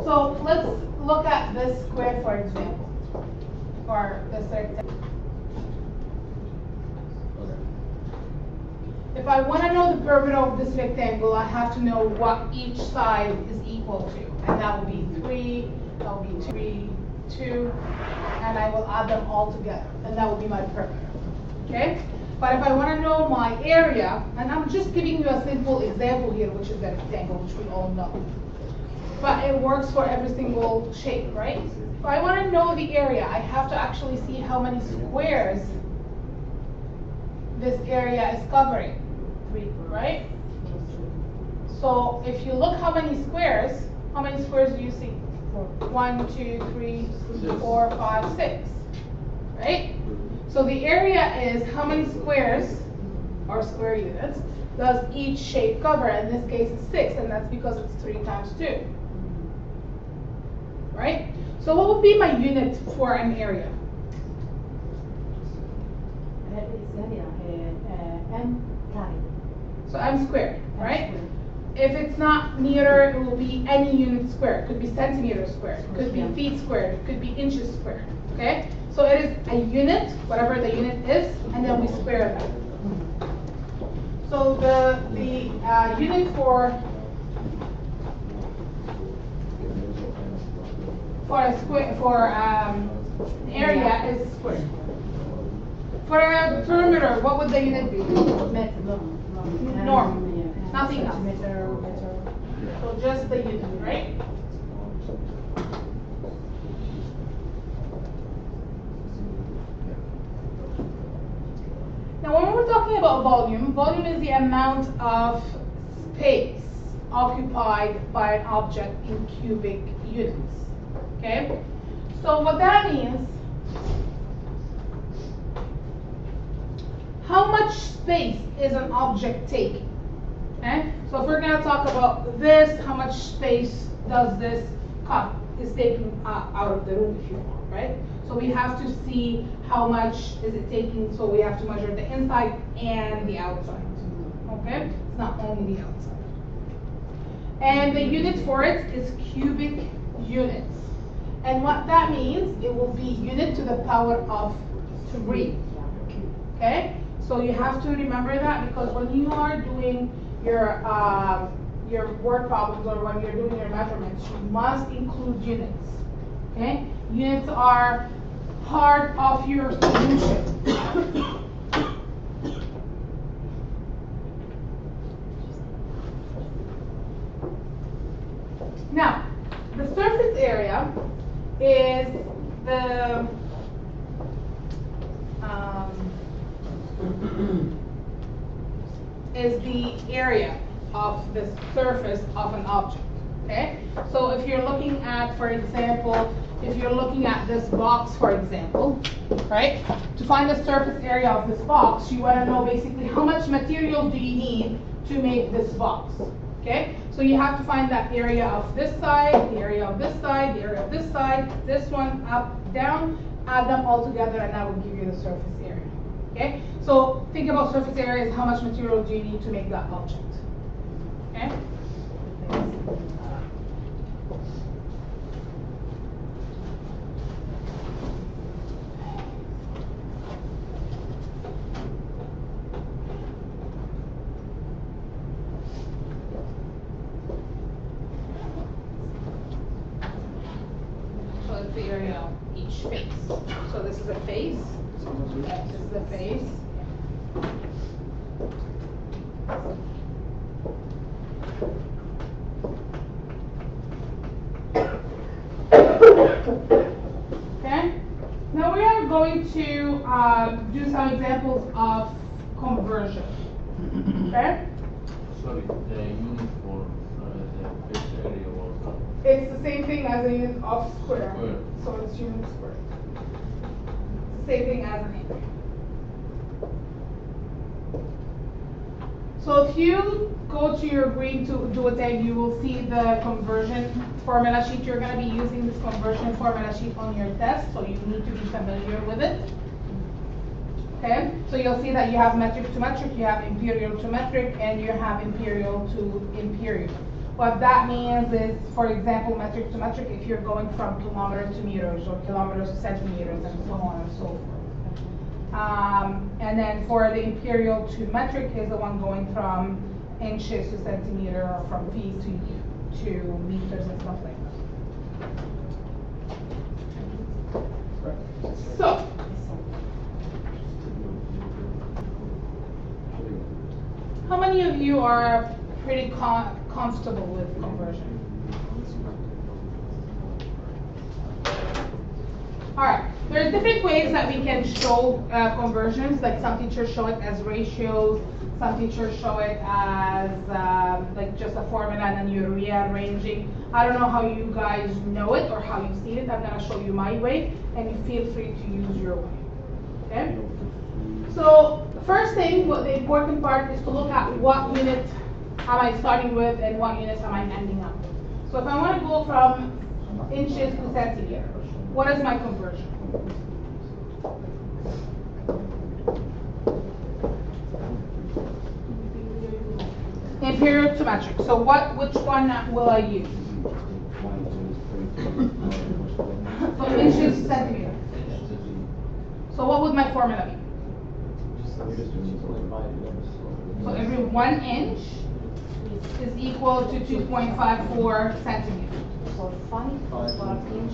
So let's look at this square, for example, or this rectangle. If I want to know the perimeter of this rectangle, I have to know what each side is equal to. And that will be 3, that will be 3, 2, and I will add them all together. And that will be my perimeter. Okay? But if I want to know my area, and I'm just giving you a simple example here, which is the rectangle, which we all know. But it works for every single shape, right? If I want to know the area, I have to actually see how many squares this area is covering, right? So if you look how many squares do you see? 1, 2, 3, 4, 5, 6, right? So the area is how many squares, or square units, does each shape cover? In this case it's 6, and that's because it's 3 times 2. Right? So what would be my unit for an area? So m squared, right? If it's not meter, it will be any unit squared. It could be centimeters squared, it could be feet squared, it could be inches squared. Okay? So it is a unit, whatever the unit is, and then we square that. So the unit for a square area is square. For a perimeter, what would the unit be? Norm. Nothing else. So just the unit, right? Now when we're talking about volume is the amount of space occupied by an object in cubic units. Okay? So what that means, how much space is an object taking? Okay? So if we're going to talk about this, how much space does this cup is taking out of the room, if you want, right? So we have to see how much is it taking, so we have to measure the inside and the outside. Okay? It's not only the outside. And the unit for it is cubic units. And what that means, it will be unit to the power of 3. Okay? So you have to remember that, because when you are doing your word problems, or when you're doing your measurements, you must include units. Okay? Units are part of your solution. Now, the surface area is the area of the surface of an object. Okay? So if you're looking at, for example, if you're looking at this box, for example, right? To find the surface area of this box, you want to know basically how much material do you need to make this box. Okay? So you have to find that area of this side, the area of this side, the area of this side, this one, up, down, add them all together, and that will give you the surface area. Okay? So think about surface area as how much material do you need to make that object. Okay? So it's the area of each face. So this is a face. This is the face. Okay. Now we are going to do some examples of conversion. Okay. Sorry, the unit for the face area was It's the same thing as a unit of square. Square. So it's unit square. Same thing as an acre. So if you go to your green to do a tag, you will see the conversion formula sheet. You're going to be using this conversion formula sheet on your test, so you need to be familiar with it. Okay, so you'll see that you have metric to metric, you have imperial to metric, and you have imperial to imperial. What that means is, for example, metric to metric, if you're going from kilometers to meters or kilometers to centimeters and so on and so forth. And then for the imperial to metric is the one going from inches to centimeter or from feet to meters and stuff like that. So, how many of you are pretty comfortable with conversion? Alright, there's different ways that we can show conversions, like some teachers show it as ratios, some teachers show it as like just a formula and then you're rearranging. I don't know how you guys know it or how you see it. I'm going to show you my way and you feel free to use your way. Okay? So first thing, the important part is to look at what unit am I starting with and what units am I ending up with. So if I want to go from inches to centimeter, what is my conversion? Imperial to metric. So which one will I use? So inches to centimeter. So what would my formula be? So every 1 inch is equal to 2.54 centimeters. So 5 inch.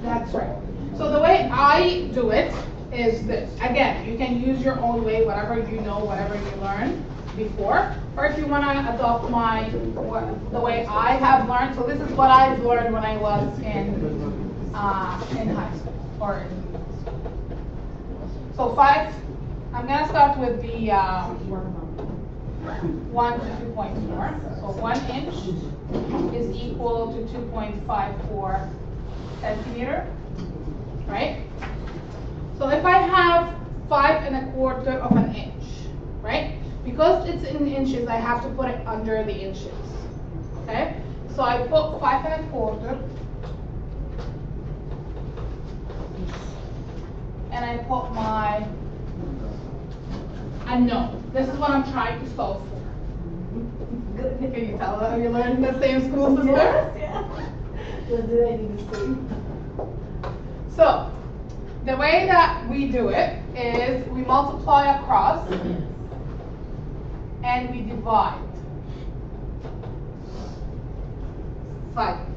That's right. So the way I do it is this. Again, you can use your own way, whatever you know, whatever you learned before. Or if you want to adopt the way I have learned. So this is what I've learned when I was in high school or in middle school. So 5. I'm going to start with the 1 to 2.4. So 1 inch is equal to 2.54 centimeter, right? So if I have 5 1/4 of an inch, right? Because it's in inches, I have to put it under the inches, okay? So I put 5 1/4, and I put my unknown. This is what I'm trying to solve for. Can you tell that you learned in the same school system? Yeah. What did I need to say? So, the way that we do it is we multiply across and we divide sideways,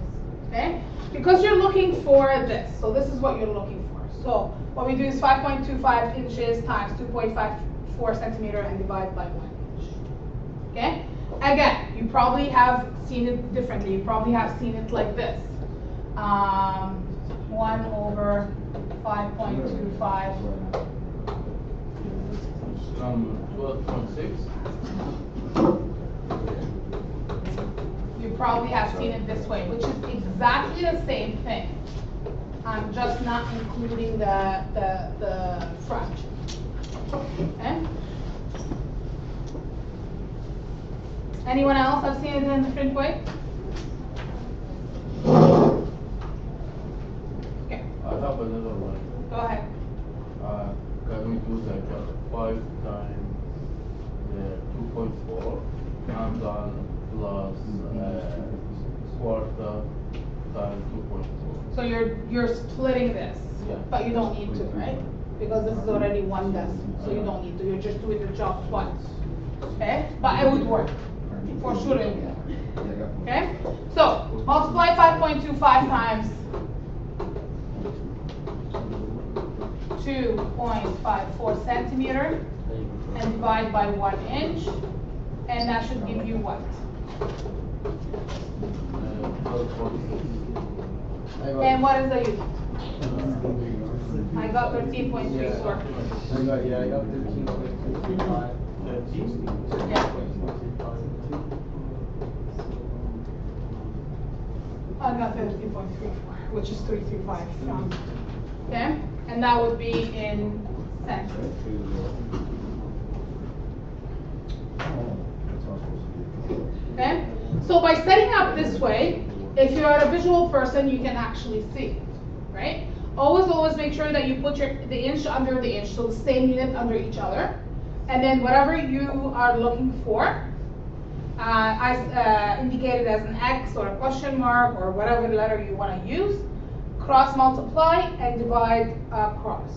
okay? Because you're looking for this, so this is what you're looking for. So, what we do is 5.25 inches times 2.54 centimeter and divide by 1 inch, okay? Again, you probably have seen it differently. You probably have seen it like this. 1 over 5.25. 12.6. You probably have seen it this way, which is exactly the same thing. I'm just not including the fraction. Okay? Anyone else have seen it in a different way? Okay. I have another one. Go ahead. Can we do like 5 times the 2.4 and then plus quarter times 2.4? So you're splitting this, Yeah. but you don't need to, right? Because this is already 1 decimal, so you don't need to. You're just doing the job twice. Okay? But it would work. For sure it would work. Okay? So multiply 5.25 times 2.54 centimeter and divide by 1 inch, and that should give you what? 12.6. And what is the unit? I got 13.34. I got 13.35. Yeah. I got 13.34, which is 335. Okay? And that would be in cents. Okay? So by setting up this way, if you're a visual person, you can actually see it, right? Always make sure that you put the inch under the inch, so the same unit under each other. And then whatever you are looking for, indicated as an X or a question mark or whatever letter you want to use. Cross multiply and divide across.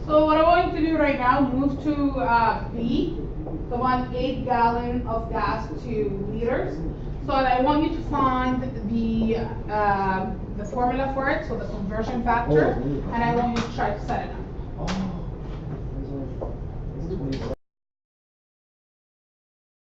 So what I'm going to do right now, move to B, the one 8 gallon of gas to liters. So I want you to find the formula for it, so the conversion factor, and I want you to try to set it up. Oh.